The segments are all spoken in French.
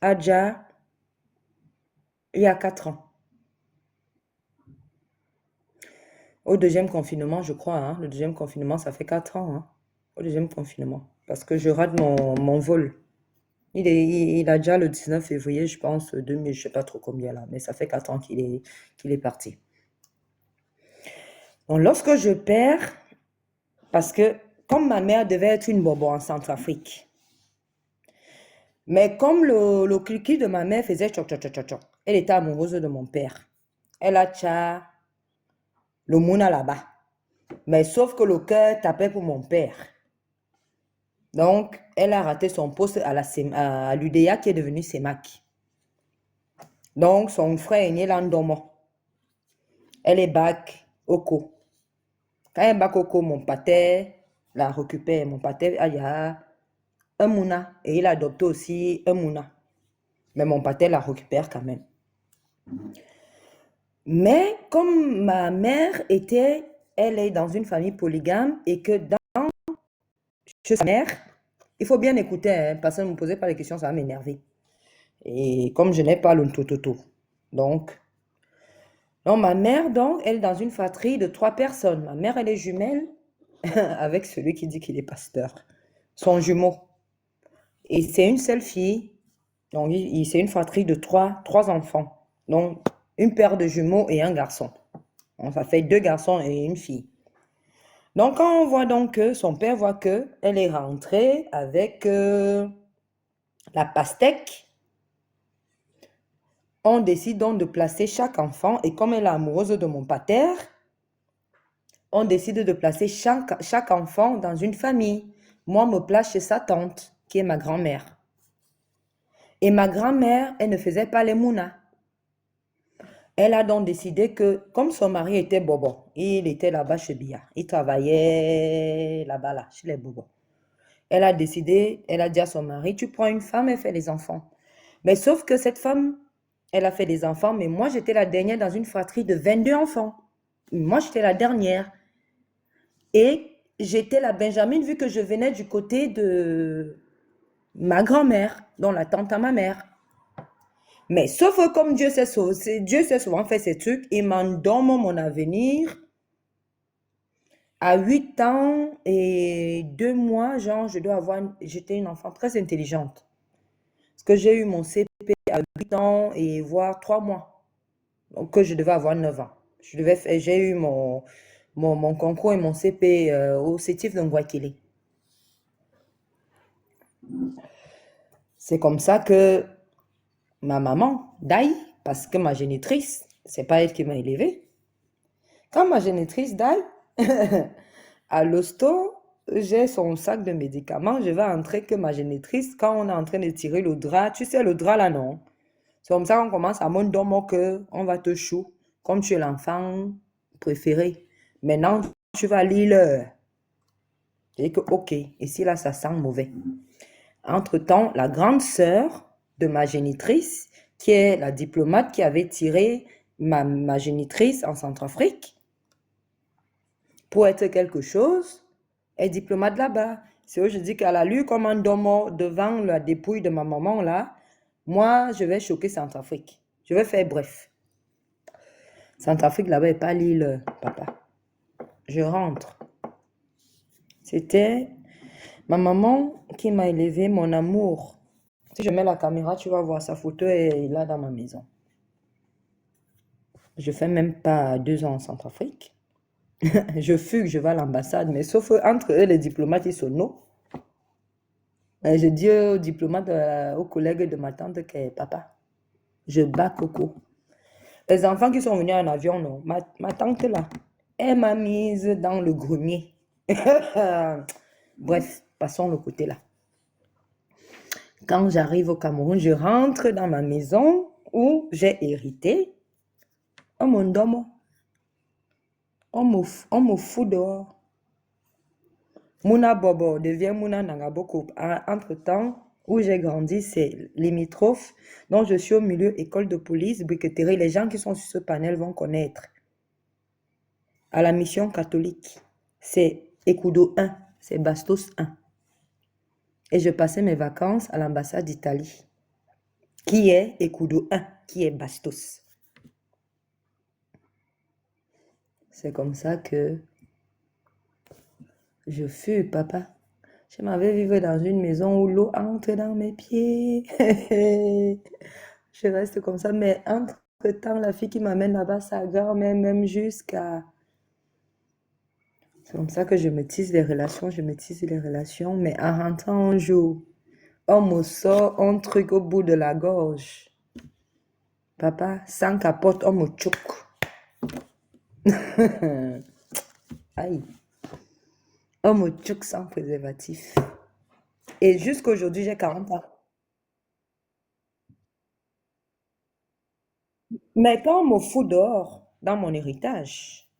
Adja, il y a 4 ans. Au deuxième confinement, je crois, hein. Le deuxième confinement, ça fait 4 ans, hein. Au deuxième confinement. Parce que je rate mon vol. Il a déjà le 19 février, je pense, 2000, je sais pas trop combien là, mais ça fait 4 ans qu'il est parti. Donc, lorsque je perds, parce que comme ma mère devait être une bobo en Centrafrique, mais comme le cliquis de ma mère faisait tchoc, tchoc, tchoc, tchoc, tchoc, elle était amoureuse de mon père. Elle a tcha le mouna là-bas. Mais sauf que le cœur tapait pour mon père. Donc, elle a raté son poste à l'UDA qui est devenu CEMAC. Donc, son frère aîné l'Andomo. Elle est bac Oko. Quand elle est bac Oko, mon pâté la récupère. Mon pâté, il y a un mouna. Et il a adopté aussi un mouna. Mais mon pâté la récupère quand même. Mais comme ma mère elle est dans une famille polygame et que chez sa mère, il faut bien écouter, hein, parce que ne me posez pas les questions, ça va m'énerver. Et comme je n'ai pas le tototo. Donc, ma mère, donc, elle est dans une fratrie de 3 personnes. Ma mère, elle est jumelle avec celui qui dit qu'il est pasteur. Son jumeau. Et c'est une seule fille. Donc, c'est une fratrie de 3 enfants. Donc, une paire de jumeaux et un garçon. Donc, ça fait 2 garçons et une fille. Donc, quand on voit donc que son père voit que elle est rentrée avec la pastèque, on décide donc de placer chaque enfant, et comme elle est amoureuse de mon pater, on décide de placer chaque enfant dans une famille. Moi, me place chez sa tante, qui est ma grand-mère. Et ma grand-mère, elle ne faisait pas les mounas. Elle a donc décidé que, comme son mari était bobo, il était là-bas chez Bia, il travaillait là-bas, là, chez les bobos. Elle a décidé, elle a dit à son mari, tu prends une femme et fais les enfants. Mais sauf que cette femme, elle a fait des enfants, mais moi, j'étais la dernière dans une fratrie de 22 enfants. Moi, j'étais la dernière. Et j'étais la Benjamine, vu que je venais du côté de ma grand-mère, dont la tante à ma mère. Mais sauf que comme Dieu sait souvent fait ses trucs, il m'endorme mon avenir. À 8 ans et 2 mois, genre, j'étais une enfant très intelligente. Parce que j'ai eu mon CP à 8 ans et voire 3 mois. Donc, que je devais avoir 9 ans. J'ai eu mon concours et mon CP au CETIF de Ngouakile. C'est comme ça que ma maman, Dai, parce que ma génitrice, c'est pas elle qui m'a élevée. Quand ma génitrice Dai, à l'hosto, j'ai son sac de médicaments, je vais entrer que ma génitrice, quand on est en train de tirer le drap, tu sais, le drap là, non? C'est comme ça qu'on commence à monter dans mon cœur, on va te chou, comme tu es l'enfant préféré. Maintenant, tu vas lire l'heure. Et que, ok, ici là, ça sent mauvais. Entre-temps, la grande sœur de ma génitrice, qui est la diplomate qui avait tiré ma génitrice en Centrafrique, pour être quelque chose, est diplomate là-bas. C'est où je dis qu'elle a lu comme un domo devant la dépouille de ma maman là. Moi, je vais choquer Centrafrique. Je vais faire bref. Centrafrique là-bas n'est pas l'île, papa. Je rentre. C'était ma maman qui m'a élevé, mon amour. Si je mets la caméra, tu vas voir sa photo est là dans ma maison. Je fais même pas 2 ans en Centrafrique. Je fugue, je vais à l'ambassade, mais sauf entre eux, les diplomates, ils sont non. Je dis aux diplomates, aux collègues de ma tante que papa, je bats Coco. Les enfants qui sont venus en avion, non. Ma tante là, elle m'a mise dans le grenier. Bref, passons le côté là. Quand j'arrive au Cameroun, je rentre dans ma maison où j'ai hérité un mondomo. On me fout dehors. Mouna Bobo devient Mouna Nangaboko. Entre-temps, où j'ai grandi, c'est limitrophe. Donc, je suis au milieu école de police, briqueterie. Les gens qui sont sur ce panel vont connaître. À la mission catholique, c'est Ekudo 1, c'est Bastos 1. Et je passais mes vacances à l'ambassade d'Italie. qui est Ekudo 1, qui est Bastos. C'est comme ça que je fus, papa. Je m'avais vivre dans une maison où l'eau entre dans mes pieds. Je reste comme ça, mais entre-temps, la fille qui m'amène là-bas, sa grand-mère, même jusqu'à... C'est comme ça que je me tisse les relations, mais en rentrant un jour, on me sort un truc au bout de la gorge. Papa, sans capote, on me choque. Aïe. On me choque sans préservatif. Et jusqu'à aujourd'hui, j'ai 40 ans. Mais quand on me fout dehors, dans mon héritage,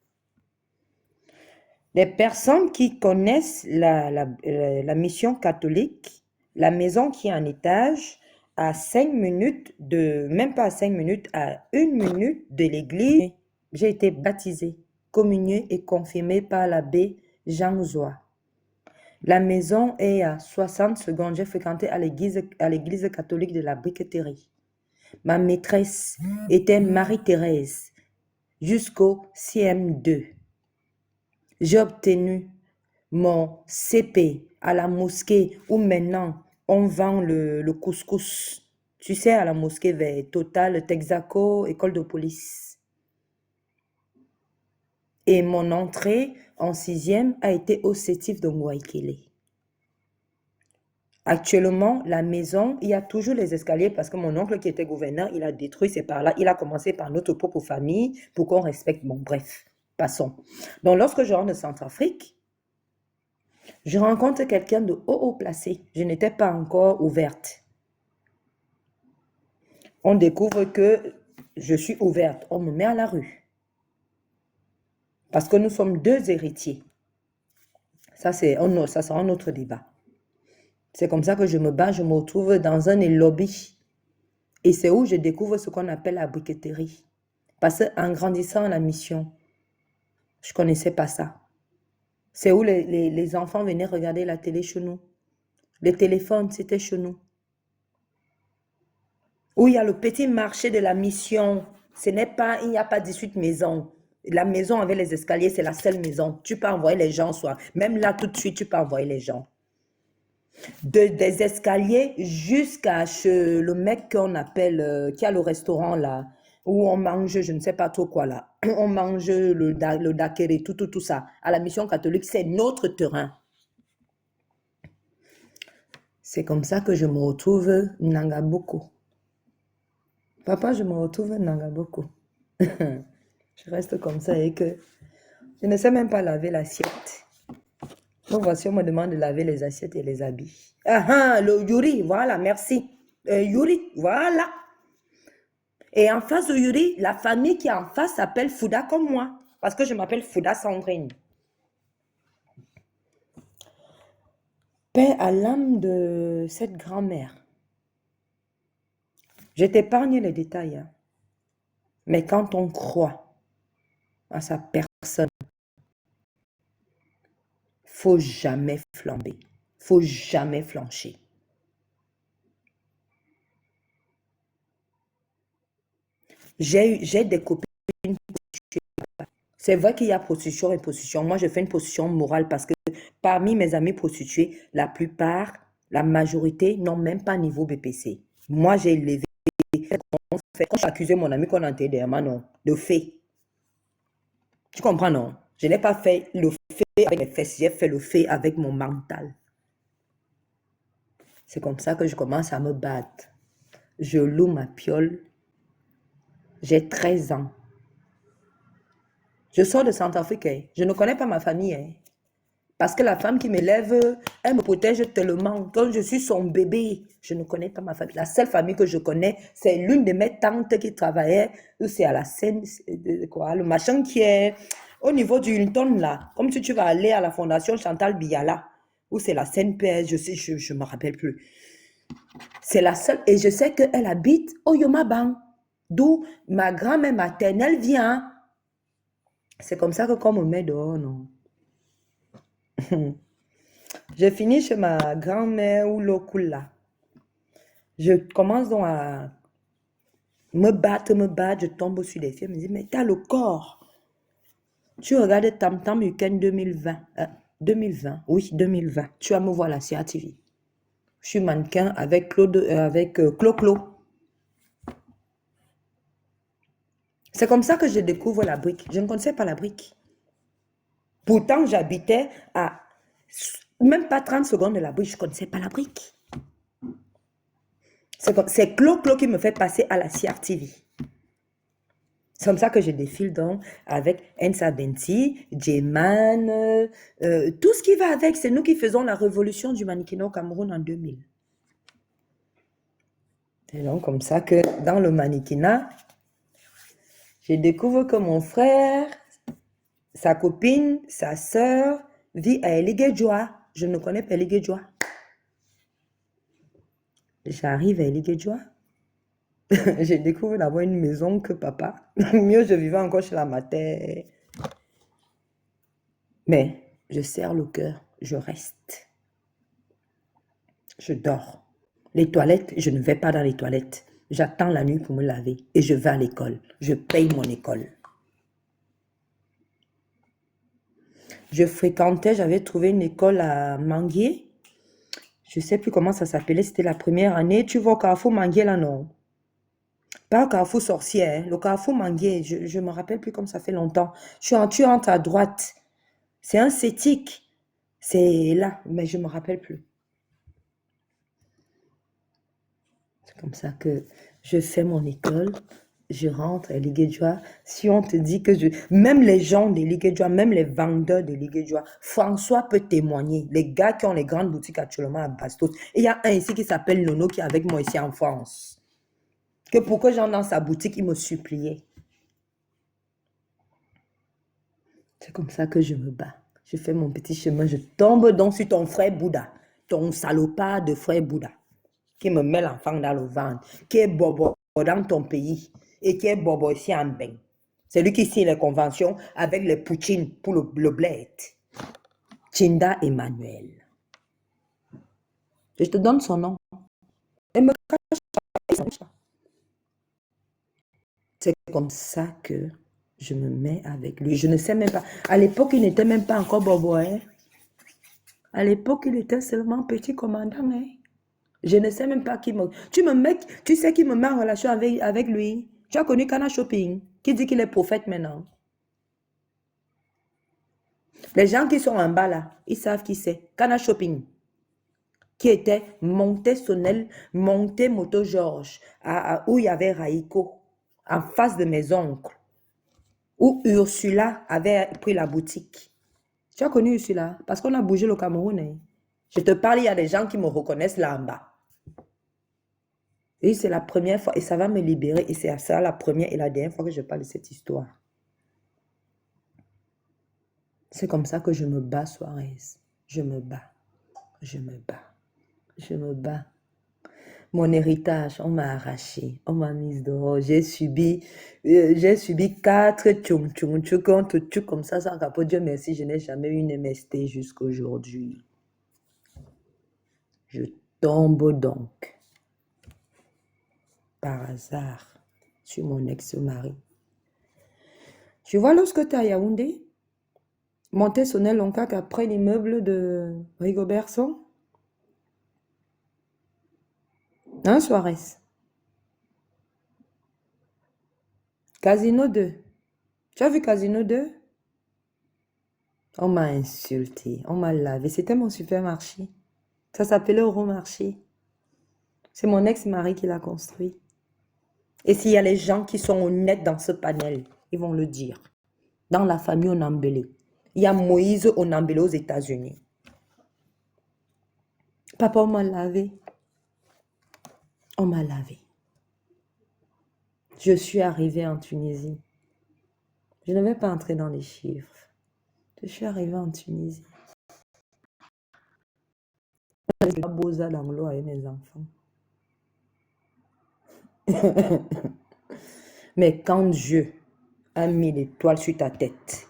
les personnes qui connaissent la mission catholique, la maison qui est en étage, à 5 minutes même pas à 5 minutes, à 1 minute de l'église, j'ai été baptisée, communiée et confirmée par l'abbé Jean Zoua. La maison est à 60 secondes. J'ai fréquenté à l'église catholique de la Briqueterie. Ma maîtresse était Marie-Thérèse jusqu'au CM2. J'ai obtenu mon CP à la mosquée où maintenant on vend le couscous. Tu sais, à la mosquée vers Total, Texaco, école de police. Et mon entrée en 6e a été au sétif de Mouaikele. Actuellement, la maison, il y a toujours les escaliers parce que mon oncle qui était gouverneur, il a détruit ces par-là. Il a commencé par notre propre famille pour qu'on respecte. Bon, bref, passons. Donc, lorsque je rentre de Centrafrique, je rencontre quelqu'un de haut placé. Je n'étais pas encore ouverte. On découvre que je suis ouverte. On me met à la rue. Parce que nous sommes deux héritiers. Ça, c'est un autre débat. C'est comme ça que je me bats. Je me retrouve dans un lobby. Et c'est où je découvre ce qu'on appelle la briqueterie. Parce qu'en grandissant à la mission, je ne connaissais pas ça. C'est où les enfants venaient regarder la télé chez nous. Les téléphones, c'était chez nous. Où il y a le petit marché de la mission. Il n'y a pas 18 maisons. La maison avec les escaliers, c'est la seule maison. Tu peux envoyer les gens, soit. Même là, tout de suite, tu peux envoyer les gens. Des escaliers jusqu'à chez le mec qu'on appelle, qui a le restaurant là, où on mange, je ne sais pas trop quoi là. On mange le daiquiri, tout ça. À la mission catholique, c'est notre terrain. C'est comme ça que je me retrouve Nangaboko. Papa, je me retrouve Nangaboko. Je reste comme ça et que je ne sais même pas laver l'assiette. Donc voici, on me demande de laver les assiettes et les habits. Ah, le Yuri, voilà, merci. Yuri, voilà. Et en face de Yuri, la famille qui est en face s'appelle Fouda comme moi. Parce que je m'appelle Fouda Sandrine. Paix à l'âme de cette grand-mère. Je t'épargne les détails. Hein. Mais quand on croit à sa personne, faut jamais flamber. Faut jamais flancher. J'ai des copines. C'est vrai qu'il y a prostitution et prostitution. Moi, je fais une prostitution morale parce que parmi mes amis prostituées, la plupart, la majorité n'ont même pas niveau BPC. Moi, j'ai élevé. Quand j'accusais mon ami qu'on entendait derrière moi, non, de fait. Tu comprends, non? Je n'ai pas fait le fait avec mes fesses, j'ai fait le fait avec mon mental. C'est comme ça que je commence à me battre. Je loue ma piole. J'ai 13 ans. Je sors de Centrafrique. Hein. Je ne connais pas ma famille. Hein. Parce que la femme qui m'élève, elle me protège tellement. Quand je suis son bébé, je ne connais pas ma famille. La seule famille que je connais, c'est l'une de mes tantes qui travaillait, c'est à la Seine, quoi, le machin qui est au niveau du Hilton, là. Comme si tu vas aller à la fondation Chantal Biala, où c'est la CNPS, je me rappelle plus. C'est la seule, et je sais qu'elle habite au Yomaban, d'où ma grand-mère maternelle vient. C'est comme ça que quand on me met dehors, non. J'ai fini chez ma grand-mère ou Lokula. Je commence donc à me battre, je tombe sur des filles. Je me dis, mais t'as le corps. Tu regardes Tam Tam Weekend 2020. 2020, oui, 2020. Tu vas me voir la CRTV. Je suis mannequin avec Clo-Clo. C'est comme ça que je découvre la brique. Je ne connaissais pas la brique. Pourtant, j'habitais à même pas 30 secondes de la brique. Je ne connaissais pas la brique. C'est Clo-Clo qui me fait passer à la CRTV. C'est comme ça que je défile donc avec Ensa Benti, J-Man, tout ce qui va avec. C'est nous qui faisons la révolution du mannequinat au Cameroun en 2000. C'est donc comme ça que dans le mannequinat, je découvre que mon frère, sa copine, sa sœur vit à Eligedjoa. Je ne connais pas Eligedjoa. J'arrive à Eligedjoa. Je découvre d'abord une maison que papa. Mieux, je vivais encore chez la mater. Mais je serre le cœur, je reste. Je dors. Les toilettes, je ne vais pas dans les toilettes. J'attends la nuit pour me laver et je vais à l'école. Je paye mon école. Je fréquentais, j'avais trouvé une école à Manguier. Je ne sais plus comment ça s'appelait, c'était la première année. Tu vois au Carrefour Manguier là, non? Pas au Carrefour Sorcier, hein. Le Carrefour Manguier, je ne me rappelle plus comme ça fait longtemps. Tu entres à droite. C'est un cétique. C'est là, mais je ne me rappelle plus. C'est comme ça que je fais mon école. Je rentre à Liguéjoie. Si on te dit que même les gens de Liguéjoie, même les vendeurs de Liguéjoie, François peut témoigner. Les gars qui ont les grandes boutiques actuellement à Bastos. Et il y a un ici qui s'appelle Nono qui est avec moi ici en France. Que pour que j'entre dans sa boutique, il me suppliait. C'est comme ça que je me bats. Je fais mon petit chemin. Je tombe donc sur ton frère Bouddha. Ton salopard de frère Bouddha. Qui me met l'enfant dans le ventre. Qui est bobo dans ton pays. Et qui est bobo ici en bain. C'est lui qui signe les conventions avec les Poutines pour le bled. Chinda Emmanuel. Je te donne son nom. Et me cache pas. C'est comme ça que je me mets avec lui. Je ne sais même pas. À l'époque, il n'était même pas encore bobo. Hein? À l'époque, il était seulement petit commandant. Hein? Je ne sais même pas qui me... Tu sais qui me met en relation avec lui. Tu as connu Kana Shopping, qui dit qu'il est prophète maintenant. Les gens qui sont en bas là, ils savent qui c'est. Kana Shopping, qui était Monté Sonel, Monté Moto Georges, où il y avait Raïko, en face de mes oncles, où Ursula avait pris la boutique. Tu as connu Ursula? Parce qu'on a bougé le Cameroun. Hein. Je te parle, il y a des gens qui me reconnaissent là en bas. Et c'est la première fois, et ça va me libérer, et c'est ça la première et la dernière fois que je parle de cette histoire. C'est comme ça que je me bats, Suarez. Je me bats. Je me bats. Je me bats. Mon héritage, on m'a arraché, on m'a mise dehors. J'ai subi 4 tchoum contre tout comme ça, sans capot. Dieu merci, je n'ai jamais eu une MST jusqu'à aujourd'hui. Je tombe donc, par hasard, sur mon ex-mari. Tu vois, lorsque tu es à Yaoundé, monter sonner Loncac après l'immeuble de Rigobertson. Hein, Suarez? Casino 2. Tu as vu Casino 2? On m'a insulté, on m'a lavé. C'était mon supermarché. Ça s'appelait Euromarché. C'est mon ex-mari qui l'a construit. Et s'il y a les gens qui sont honnêtes dans ce panel, ils vont le dire. Dans la famille Onambele, il y a Moïse Onambele aux États-Unis. Papa, on m'a lavé. On m'a lavé. Je suis arrivée en Tunisie. Je ne vais pas entrer dans les chiffres. Je suis arrivée en Tunisie. Je suis Boza Langlo avec mes enfants. Mais quand Dieu a mis l'étoile sur ta tête,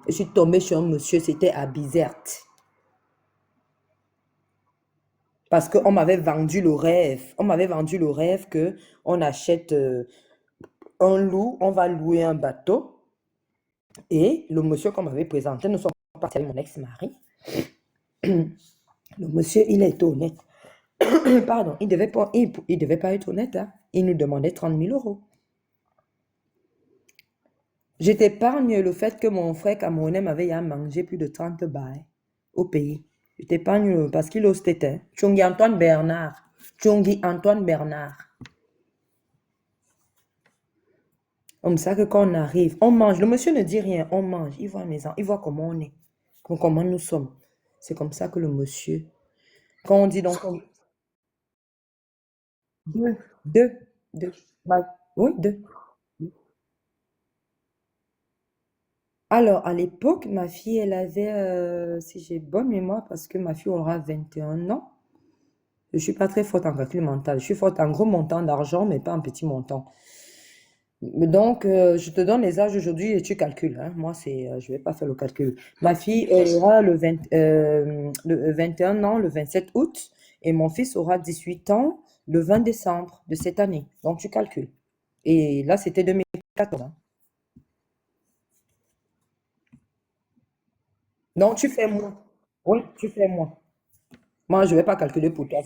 je suis tombée sur un monsieur, c'était à Bizerte. Parce qu'on m'avait vendu le rêve. On m'avait vendu le rêve que on achète un loup, on va louer un bateau. Et le monsieur qu'on m'avait présenté, nous sommes partis avec mon ex-mari. Le monsieur, il est honnête. Pardon, il devait pas être honnête. Hein. Il nous demandait 30 000 euros. Je t'épargne le fait que mon frère camerounais m'avait à manger plus de 30 balles au pays. Je t'épargne parce qu'il ose tête. Tchongi Antoine Bernard. Tchongi Antoine Bernard. Comme ça que quand on arrive, on mange. Le monsieur ne dit rien, on mange. Il voit mes enfants, il voit comment on est, comment nous sommes. C'est comme ça que le monsieur, quand on dit donc, deux, deux, deux. Oui, deux. Alors, à l'époque, ma fille, elle avait, si j'ai bonne mémoire, parce que ma fille aura 21 ans. Je ne suis pas très forte en calcul mental. Je suis forte en gros montant d'argent, mais pas en petit montant. Donc, je te donne les âges aujourd'hui et tu calcules. Hein. Moi, je ne vais pas faire le calcul. Ma fille aura le 21 ans le 27 août et mon fils aura 18 ans le 20 décembre de cette année. Donc, tu calcules. Et là, c'était 2014. Hein. Non, tu fais moins. Oui, tu fais moins. Moi, je ne vais pas calculer pour toi.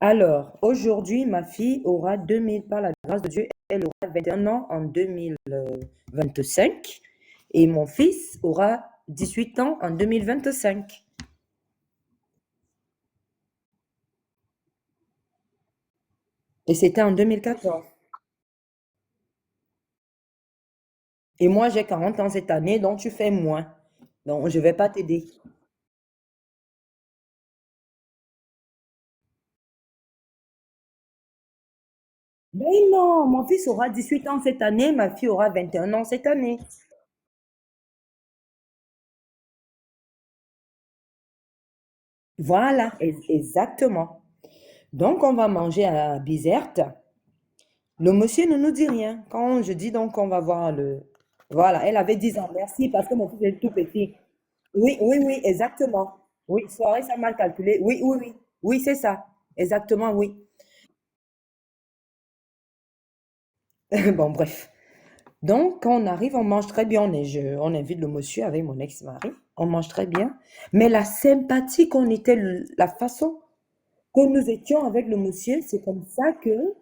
Alors, aujourd'hui, ma fille aura 2000, par la grâce de Dieu, elle aura 21 ans en 2025 et mon fils aura 18 ans en 2025. Et c'était en 2014. Et moi, j'ai 40 ans cette année, donc tu fais moins. Donc, je ne vais pas t'aider. Mais non, mon fils aura 18 ans cette année, ma fille aura 21 ans cette année. Voilà, exactement. Donc, on va manger à Bizerte. Le monsieur ne nous dit rien. Quand je dis donc qu'on va voir le... Voilà, elle avait 10 ans. Merci, parce que mon fils est tout petit. Oui, oui, oui, exactement. Oui, soirée, ça mal calculé. Oui, oui, oui. Oui, c'est ça. Exactement, oui. Bon, bref. Donc, quand on arrive, on mange très bien. On invite le monsieur avec mon ex-mari. On mange très bien. Mais la sympathie qu'on était, la façon que nous étions avec le monsieur, c'est comme ça que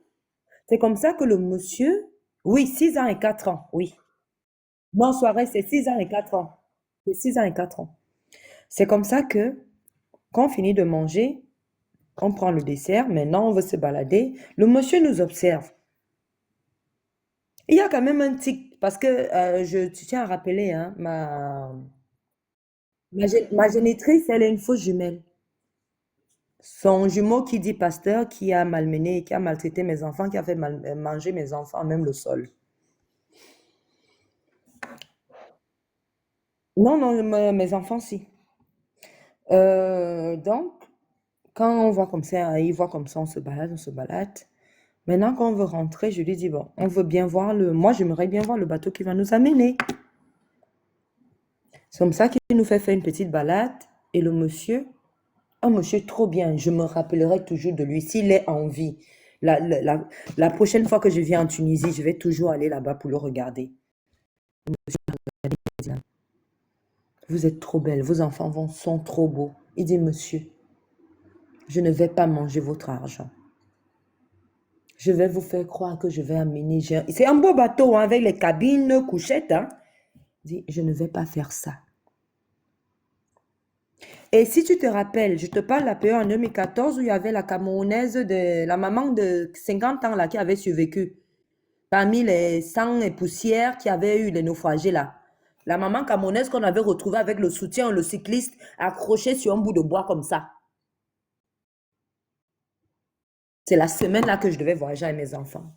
le monsieur, oui, 6 ans et 4 ans, oui. Non, soirée, c'est 6 ans et 4 ans. C'est 6 ans et 4 ans. C'est comme ça que, quand on finit de manger, on prend le dessert, maintenant on veut se balader, le monsieur nous observe. Il y a quand même un tic, parce que tu tiens à rappeler, hein, ma génitrice, elle est une fausse jumelle. Son jumeau qui dit pasteur, qui a malmené, qui a maltraité mes enfants, qui a fait manger mes enfants, même le sol. Non, non, mes enfants, si. Donc, quand on voit comme ça, il voit comme ça, on se balade, on se balade. Maintenant, quand on veut rentrer, je lui dis, bon, on veut bien voir moi, j'aimerais bien voir le bateau qui va nous amener. C'est comme ça qu'il nous fait faire une petite balade. Et le monsieur, un monsieur trop bien, je me rappellerai toujours de lui, s'il est en vie. La prochaine fois que je viens en Tunisie, je vais toujours aller là-bas pour le regarder. Vous êtes trop belle, vos enfants sont trop beaux. Il dit, monsieur, je ne vais pas manger votre argent. Je vais vous faire croire que je vais amener. C'est un beau bateau hein, avec les cabines, couchettes. Hein. Il dit, je ne vais pas faire ça. Et si tu te rappelles, je te parle de la période en 2014 où il y avait la Camerounaise, la maman de 50 ans là, qui avait survécu. Parmi les sangs et poussières qui avaient eu les naufragés là. La maman camerounaise qu'on avait retrouvée avec le soutien, le cycliste accroché sur un bout de bois comme ça. C'est la semaine là que je devais voyager avec mes enfants.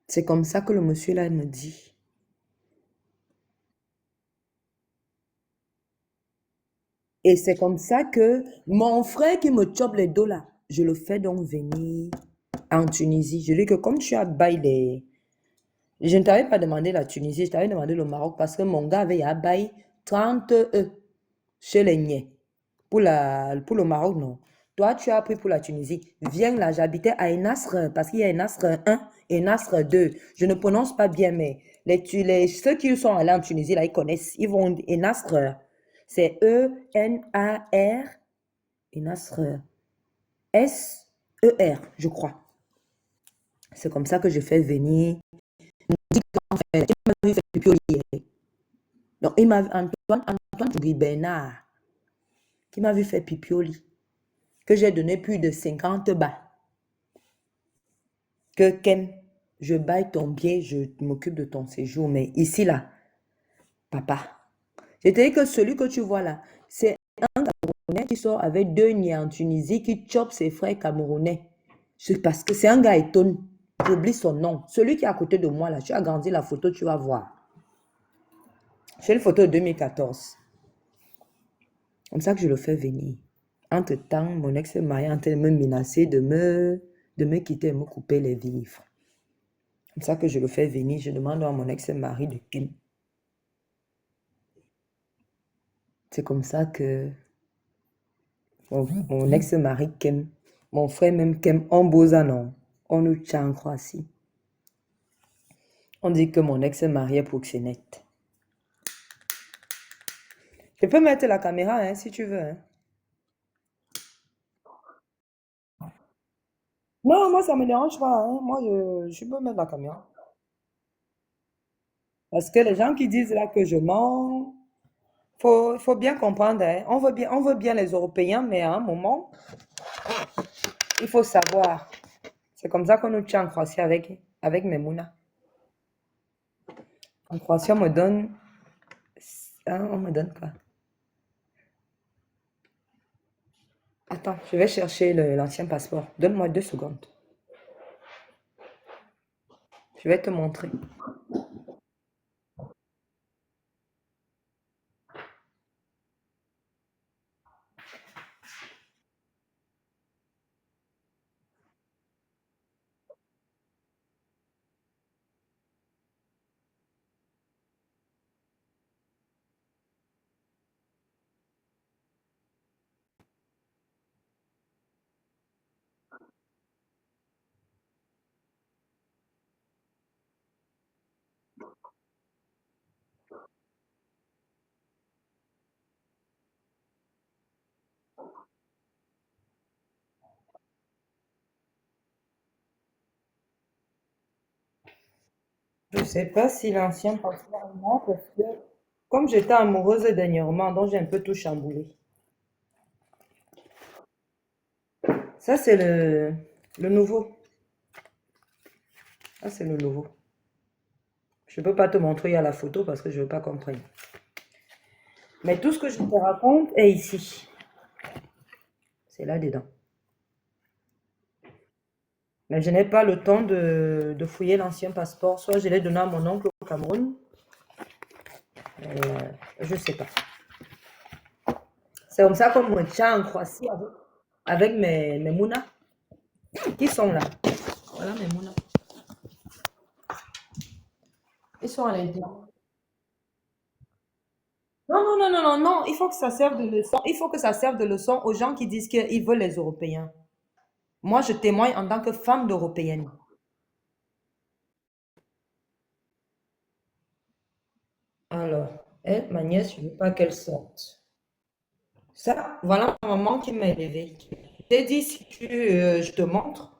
C'est comme ça que le monsieur là me dit. Et c'est comme ça que mon frère qui me chope les dos là, je le fais donc venir en Tunisie. Je lui dis que comme tu as bail Je ne t'avais pas demandé la Tunisie, je t'avais demandé le Maroc parce que mon gars avait abaye 30 chez les niais. Pour le Maroc, non. Toi, tu as pris pour la Tunisie. Viens là, j'habitais à Enastre parce qu'il y a Enastre 1 et Enastre 2. Je ne prononce pas bien, mais ceux qui sont allés en Tunisie, là, ils connaissent. Ils vont Enastre. C'est E-N-A-R, Enastre S-E-R, je crois. C'est comme ça que je fais venir. Il m'a vu faire pipi au lit. Donc, il m'a Antoine Jougui Bernard, qui m'a vu faire pipi au lit, que j'ai donné plus de 50 bas. Que Ken, je baille ton bien, je m'occupe de ton séjour, mais ici, là, papa, je te dis que celui que tu vois là, c'est un Camerounais qui sort avec 2 niais en Tunisie, qui chope ses frères camerounais. C'est parce que c'est un gars étonné. J'oublie son nom. Celui qui est à côté de moi là, tu as grandi la photo, tu vas voir. J'ai une photo de 2014. Comme ça que je le fais venir. Entre-temps, mon ex-mari est en train de me menacer de me quitter et me couper les vivres. Comme ça que je le fais venir. Je demande à mon ex-mari de Kim. C'est comme ça que mon ex-mari Kim, mon frère même Kim, en Bozanon, on nous tient en Croatie. On dit que mon ex-mari est proxénète. Je peux mettre la caméra hein, si tu veux. Hein. Non, moi ça me dérange pas. Hein. Moi je peux mettre la caméra. Parce que les gens qui disent là que je mens, faut bien comprendre. Hein. On veut bien les Européens, mais à un moment, il faut savoir. C'est comme ça qu'on nous tient en Croatie avec Memouna. En Croatie, on me donne. Hein, on me donne quoi? Attends, je vais chercher l'ancien passeport. Donne-moi 2 secondes. Je vais te montrer. Je ne sais pas si l'ancien passeport est moi, parce que comme j'étais amoureuse dernièrement, donc j'ai un peu tout chamboulé. Ça, c'est le nouveau. Ça, c'est le nouveau. Je ne peux pas te montrer à la photo parce que je ne veux pas comprendre. Mais tout ce que je te raconte est ici. C'est là-dedans. Mais je n'ai pas le temps de fouiller l'ancien passeport. Soit je l'ai donné à mon oncle au Cameroun. Je ne sais pas. C'est comme ça qu'on me tient en Croatie avec mes mounas. Qui sont là? Voilà mes mounas. Ils sont à l'intérieur. Non, non, non, non, non, non. Il faut que ça serve de leçon. Il faut que ça serve de leçon aux gens qui disent qu'ils veulent les Européens. Moi, je témoigne en tant que femme d'Européenne. Alors, elle, ma nièce, je ne veux pas qu'elle sorte. Ça, voilà ma maman qui m'a élevée. Je t'ai dit, si je te montre.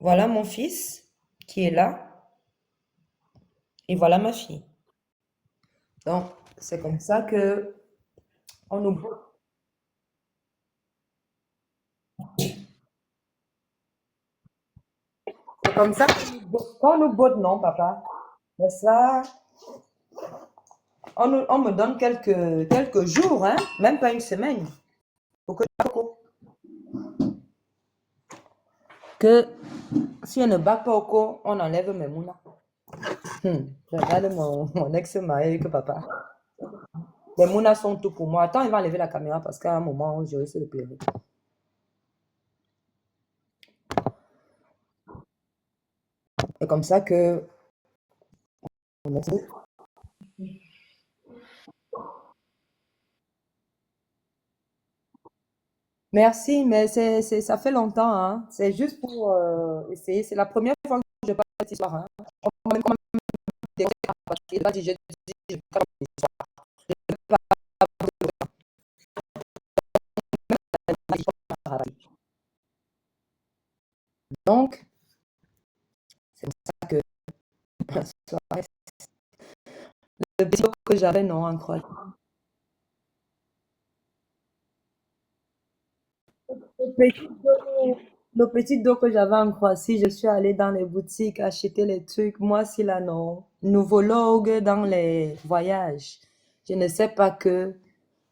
Voilà mon fils qui est là. Et voilà ma fille. Donc, c'est comme ça que on nous botte. C'est comme ça qu'on nous botte, non, papa? Mais ça, on me donne quelques jours, hein, même pas une semaine, pour que si elle ne bat pas au co, on enlève mes mounas. Regarde mon ex-mari que papa. Les mounas sont tout pour moi. Attends, il va enlever la caméra parce qu'à un moment, je risque de pleurer. comme ça que... Merci, mais ça fait longtemps, hein. C'est juste pour essayer. C'est la première fois que je parle de cette histoire, hein. On m'a même découvert parce que là, je dis, je parle de l'histoire. Je parle de l'histoire. Donc, c'est pour ça que le petit dos que j'avais, non, incroyable. Le petit dos, le petit dos que j'avais en Croatie, je suis allée dans les boutiques acheter les trucs. Moi, si là, non. Nouveau dans les voyages. Je ne sais pas que.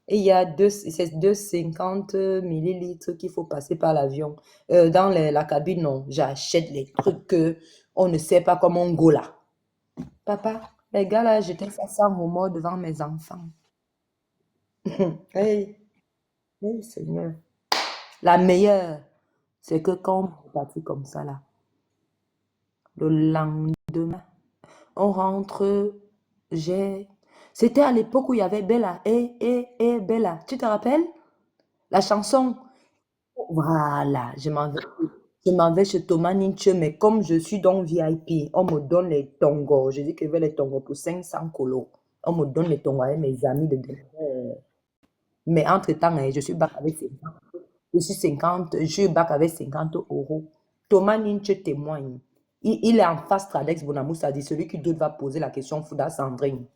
Et il y a c'est 250 millilitres qu'il faut passer par l'avion. Dans la cabine, non. J'achète les trucs que on ne sait pas comment on go là. Papa, les gars là, j'étais ça sans remords devant mes enfants. Hey, hey, Seigneur. La meilleure, c'est que quand on est parti comme ça là, le lendemain, on rentre, j'ai... C'était à l'époque où il y avait Bella. Bella. Tu te rappelles? La chanson. Voilà, je m'en vais chez Thomas Nietzsche, mais comme je suis donc VIP, on me donne les tongos. Je dis que je veux les tongos pour 500 colos. On me donne les tongos avec mes amis de Denver. Mais entre-temps, je suis back avec 50. Je suis back avec 50 euros. Thomas Nietzsche témoigne. Il est en face Tradex Bonamoussa dit celui qui doute va poser la question Fouda Sandrine.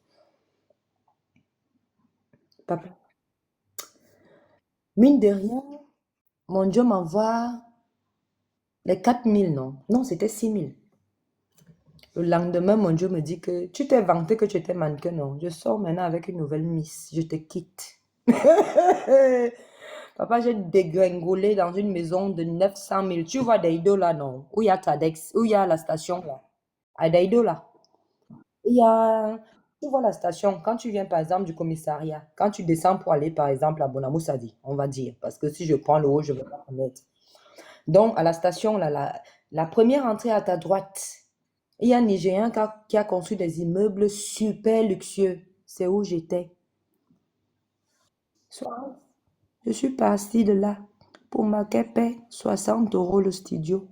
Papa, mine de rien, mon Dieu m'envoie les 4 000, non? Non, c'était 6 000. Le lendemain, mon Dieu me dit que tu t'es vanté que tu étais mannequin, non? Je sors maintenant avec une nouvelle Miss. Je te quitte. Papa, j'ai dégringolé dans une maison de 900 000. Tu vois Daido là, non? Où il y a Tradex, où il y a la station là. À Daido là. Il y a, tu vois la station, quand tu viens par exemple du commissariat, quand tu descends pour aller par exemple à Bonamoussadi, on va dire, parce que si je prends le haut, je ne vais pas connaître. Donc à la station, là, la première entrée à ta droite, il y a un Nigérien qui a construit des immeubles super luxueux. C'est où j'étais. Soit- Je suis partie de là pour ma paie 60 euros le studio.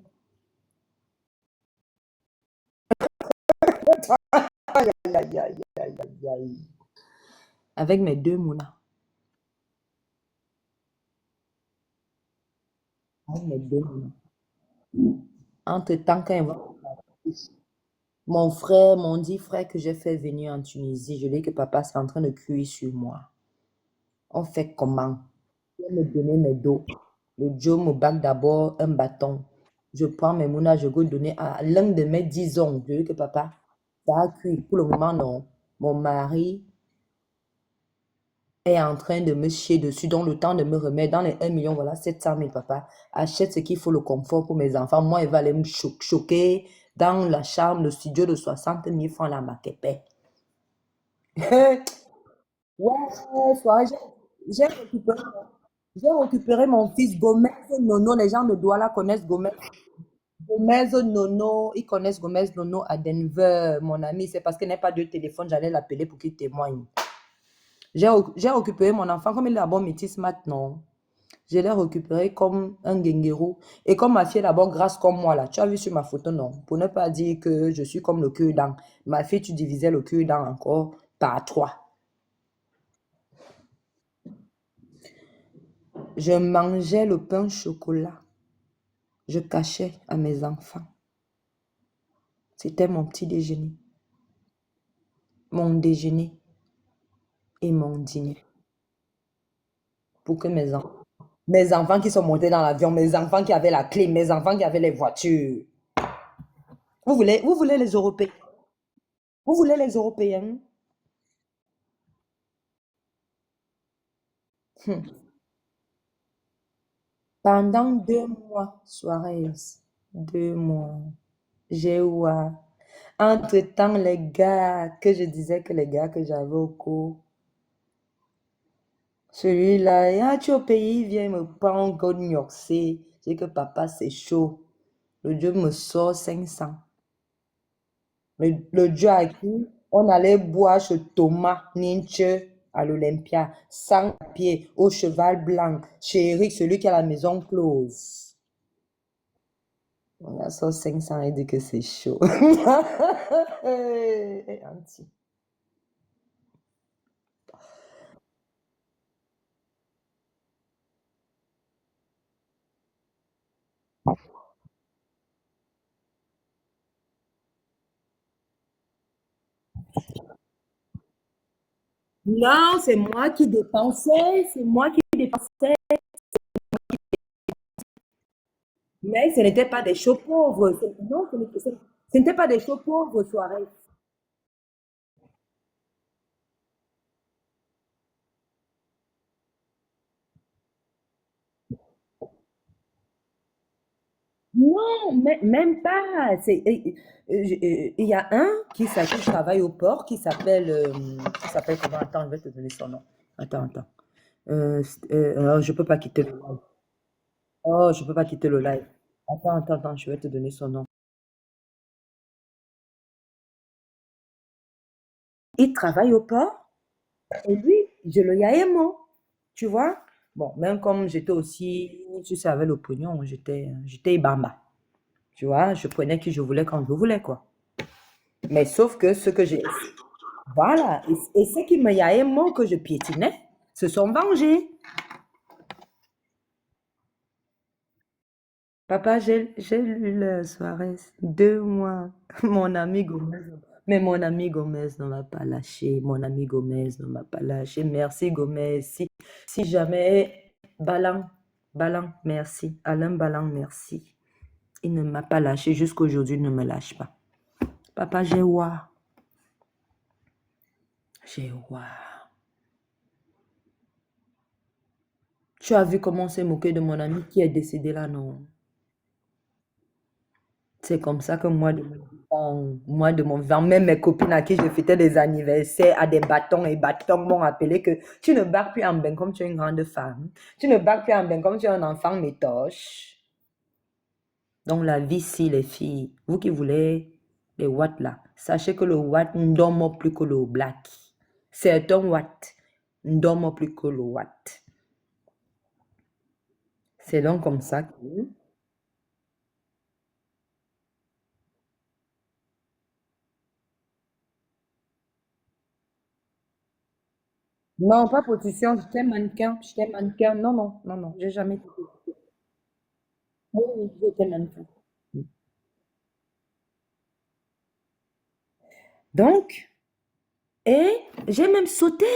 Aïe, aïe, aïe, aïe, aïe, aïe. Avec mes deux mounas. Avec mes deux mounas. Entre-temps, quand ils vont... Mon frère, mon dit frère que j'ai fait venir en Tunisie, je lui ai dit que papa, c'est en train de cuire sur moi. On fait comment? Il va me donner mes dos. Le Joe me bague d'abord un bâton. Je prends mes mounas, je vais donner à l'un de mes 10 ongles. Je lui ai dit que papa, ça a cuit. Pour le moment, non. Mon mari est en train de me chier dessus, donc le temps de me remettre dans les 1 million, voilà, 700 000, papa. Achète ce qu'il faut, le confort pour mes enfants. Moi, il va aller me choquer dans la chambre, le studio de 60 000 francs, la maquette. Ouais, soirée, j'ai récupéré, j'ai récupéré mon fils Gomez Nono. Les gens de Douala connaissent Gomez. Gomez Nono, ils connaissent Gomez Nono à Denver, mon ami. C'est parce qu'il n'a pas de téléphone, j'allais l'appeler pour qu'il témoigne. J'ai récupéré mon enfant, comme il est d'abord métis maintenant. Je l'ai récupéré comme un guinguero. Et comme ma fille est d'abord grasse comme moi, là. Tu as vu sur ma photo, non? Pour ne pas dire que je suis comme le cul-dent. Ma fille, tu divisais le cul-dent encore par 3. Je mangeais le pain au chocolat. Je cachais à mes enfants. C'était mon petit déjeuner, mon déjeuner et mon dîner. Pour que mes enfants qui sont montés dans l'avion, mes enfants qui avaient la clé, mes enfants qui avaient les voitures. Vous voulez les Européens? Vous voulez les Européens? Hmm. Pendant 2 mois, Suarez, 2 mois, j'ai eu entre-temps, les gars que je disais que les gars que j'avais au cours, celui-là, ah, tu es au pays, il vient me prendre gognoxé. J'ai que papa, c'est chaud. Le Dieu me sort 500. Le dieu à qui on allait boire chez Thomas Nietzsche à l'Olympia, sans pied, au cheval blanc, chez Eric, celui qui a la maison close. On a ça 500 et dit que c'est chaud. Anti. Non, c'est moi qui dépensais, c'est moi qui dépensais. Mais ce n'était pas des chauds pauvres. Non, ce n'était pas des chauds pauvres soirées. Non, même pas. Il y a un qui travaille au port qui s'appelle comment? Attends, je vais te donner son nom. Attends. Je peux pas quitter le live. Oh, je peux pas quitter le live. Attends, je vais te donner son nom. Il travaille au port et lui, je le yaïmo, tu vois? Bon, même comme j'étais aussi, tu sais, avec le pognon, j'étais bamba. Tu vois, je prenais qui je voulais quand je voulais, quoi. Mais sauf que ce que j'ai. Voilà. Et ce qui me y a aimé que je piétinais se sont vengés. Papa, j'ai lu la soirée. 2 mois. Mon ami Gomez. Mais mon ami Gomez ne m'a pas lâché. Mon ami Gomez ne m'a pas lâché. Merci Gomez. Si jamais. Balan, merci. Alain Balan, merci. Il ne m'a pas lâché. Jusqu'aujourd'hui, il ne me lâche pas. Papa, j'ai ouah. J'ai ouah. Tu as vu comment on s'est moqué de mon ami qui est décédé là, non? C'est comme ça que moi de mon vivant, même mes copines à qui je fêtais des anniversaires à des bâtons et bâtons m'ont rappelé que tu ne barres plus en bain comme tu es une grande femme. Tu ne barres plus en bain comme tu es un enfant métoche. Donc la vie, si les filles, vous qui voulez les watts là, sachez que le watt ne dorme plus que le black. C'est un watt, ne dorme plus que le watt. C'est donc comme ça que... Non, pas position, j'étais mannequin. Non, j'ai jamais été. Oui, oui, j'étais mannequin. Donc, et j'ai même sauté.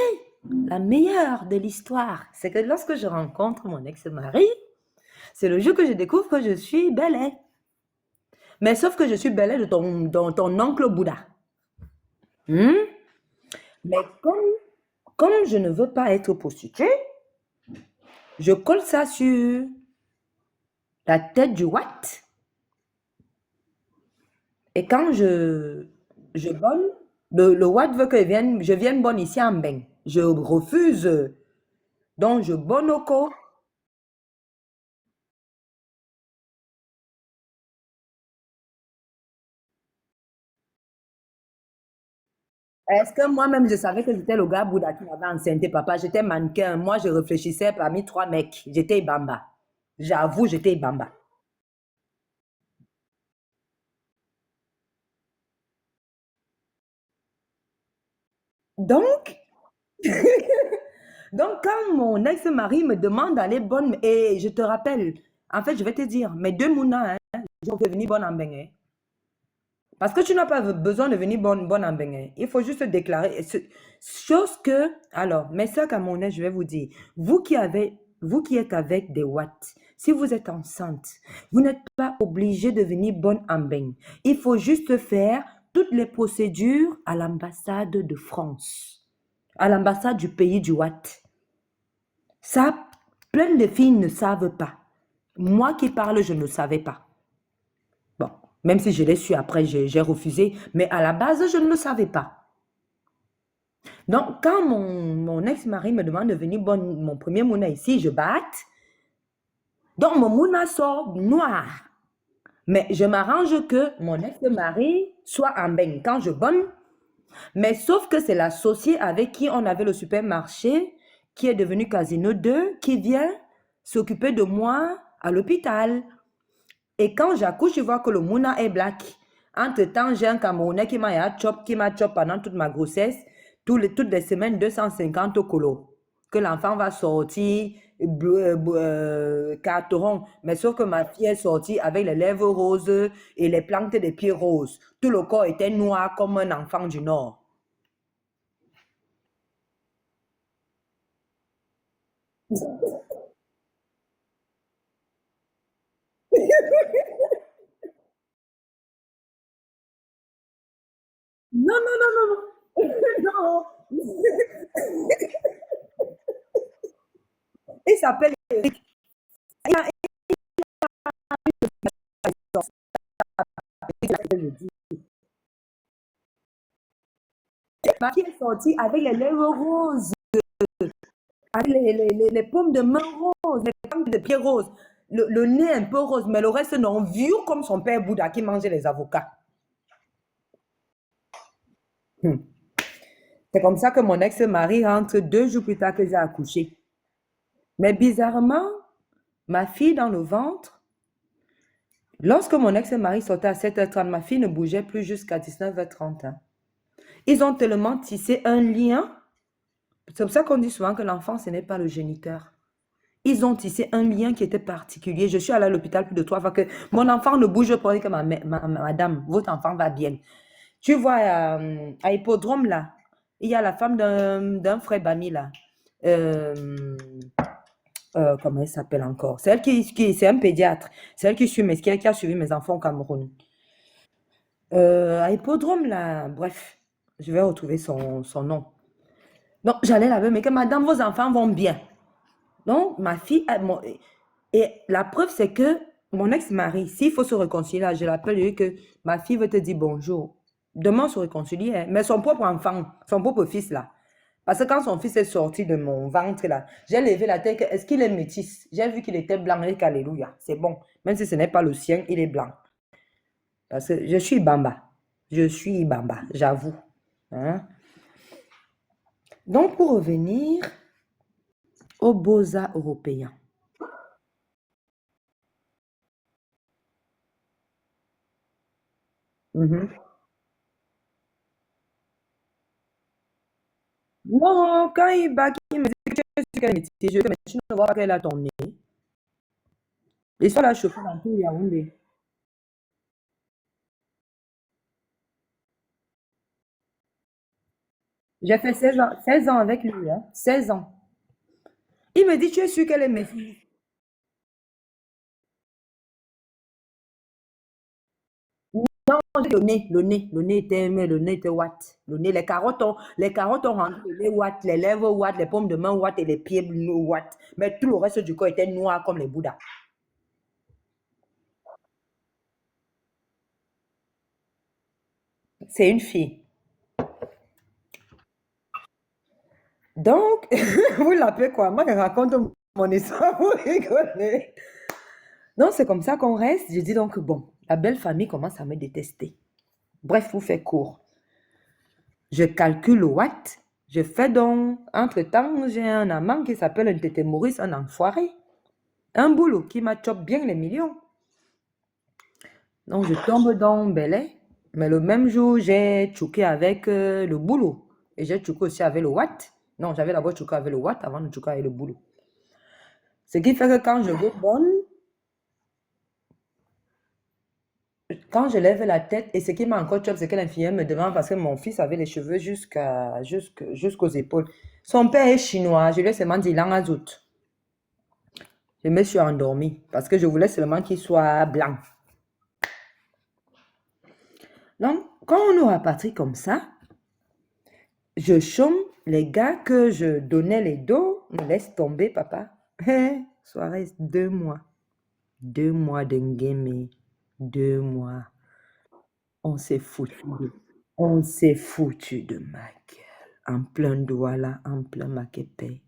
La meilleure de l'histoire, c'est que lorsque je rencontre mon ex-mari, c'est le jour que je découvre que je suis Belay. Mais sauf que je suis Belay de ton oncle Bouddha. Hmm? Mais comme je ne veux pas être prostituée, je colle ça sur la tête du Watt. Et quand je bonne, le Watt veut que je vienne bonne ici en bain. Je refuse. Donc, je bonne au co. Est-ce que moi-même, je savais que j'étais le gars Bouddha qui m'avait enceinté, papa? J'étais mannequin. Moi, je réfléchissais parmi 3 mecs. J'étais Ibamba. J'avoue, j'étais Ibamba. Donc, donc, quand mon ex-mari me demande d'aller bonne, et je te rappelle, en fait, je vais te dire, mes deux mounas, hein, ils ont venir bonne en bain. Parce que tu n'as pas besoin de venir bonne en bain. Il faut juste déclarer. Chose que, alors, mes soeurs camerounais, je vais vous dire, vous qui êtes avec des watts, si vous êtes enceinte, vous n'êtes pas obligé de venir bonne en bain. Il faut juste faire toutes les procédures à l'ambassade de France, à l'ambassade du pays du watt. Ça, plein de filles ne savent pas. Moi qui parle, je ne savais pas. Bon, même si je l'ai su après, j'ai refusé, mais à la base, je ne le savais pas. Donc, quand mon ex-mari me demande de venir mon premier mouna ici, je batte. Donc, mon mouna sort noir. Mais je m'arrange que mon ex-mari soit en bain quand je bonne, mais sauf que c'est l'associé avec qui on avait le supermarché, qui est devenu Casino 2, qui vient s'occuper de moi à l'hôpital. Et quand j'accouche, je vois que le mouna est black. Entre-temps, j'ai un Camerounais qui m'a chop pendant toute ma grossesse, toutes les semaines, 250 colos. Que l'enfant va sortir, carteron. Mais sauf que ma fille est sortie avec les lèvres roses et les plantes des pieds roses. Tout le corps était noir comme un enfant du Nord. Non, non, non, non, non. Non. Il s'appelle Eric. Il a- Ma fille est sortie avec les lèvres roses, avec les paumes de main roses, les paumes de pieds roses, le nez un peu rose, mais le reste non, vieux comme son père Bouddha qui mangeait les avocats. Hmm. C'est comme ça que mon ex-mari rentre 2 jours plus tard que j'ai accouché. Mais bizarrement, ma fille dans le ventre, lorsque mon ex-mari sortait à 7h30, ma fille ne bougeait plus jusqu'à 19h30, hein. Ils ont tellement tissé un lien. C'est pour ça qu'on dit souvent que l'enfant, ce n'est pas le géniteur. Ils ont tissé un lien qui était particulier. Je suis allée à l'hôpital plus de 3 fois que mon enfant ne bouge pas, que madame, votre enfant va bien. Tu vois, à Hippodrome, là, il y a la femme d'un frère Bami, là. Euh, comment elle s'appelle encore? C'est elle c'est un pédiatre. C'est elle qui a suivi mes enfants au Cameroun. À Hippodrome, là, bref, je vais retrouver son nom. Donc, j'allais là-bas, mais que madame, vos enfants vont bien. Donc, ma fille, et la preuve, c'est que mon ex-mari, s'il faut se réconcilier, là, je l'appelle, lui, que ma fille veut te dire bonjour. Demain, on se réconcilie, hein, mais son propre enfant, son propre fils, là. Parce que quand son fils est sorti de mon ventre, là, j'ai levé la tête, est-ce qu'il est métis? J'ai vu qu'il était blanc, et qu'alléluia, c'est bon. Même si ce n'est pas le sien, il est blanc. Parce que je suis Bamba. Je suis Bamba, j'avoue. Hein? Donc, pour revenir aux beaux-arts européens. Mhm. Non, quand il bat, il me dit que tu es sur quel métier, je dis, mais tu ne vois pas qu'elle a ton nez. L'histoire l'a chauffé dans tout Yaoundé. J'ai fait 16 ans avec lui, hein, 16 ans. Il me dit, tu es sûr qu'elle est métisse? Non, le nez était, mais le nez était watt. Le nez, les carottes ont rendu le nez watt, les lèvres watt, les paumes de main watt et les pieds watt. Mais tout le reste du corps était noir comme les Bouddhas. C'est une fille. Donc, vous l'appelez quoi? Moi, je raconte mon histoire, vous rigolez. Donc, c'est comme ça qu'on reste. Je dis donc, bon, la belle famille commence à me détester. Bref, vous faites court. Je calcule le watt. Je fais donc, entre-temps, j'ai un amant qui s'appelle un tété Maurice, un enfoiré. Un boulot qui m'a chopé bien les millions. Donc, je tombe dans Belay. Mais le même jour, j'ai choqué avec le boulot. Et j'ai choqué aussi avec le watt. Non, j'avais d'abord choqué avec le watt avant de choquer avec le boulot. Ce qui fait que quand je lève la tête, et ce qui m'a encore choqué, c'est que l'infirmière me demande parce que mon fils avait les cheveux jusqu'aux épaules. Son père est chinois. Je lui ai seulement dit Langazout. Je me suis endormie parce que je voulais seulement qu'il soit blanc. Donc, quand on nous rapatrie comme ça, je chôme les gars que je donnais les dos, me laisse tomber, papa. Soirée, 2 mois. 2 mois de ngémé. 2 mois. On s'est foutu On s'est foutu de ma gueule. En plein Douala, en plein Makepe.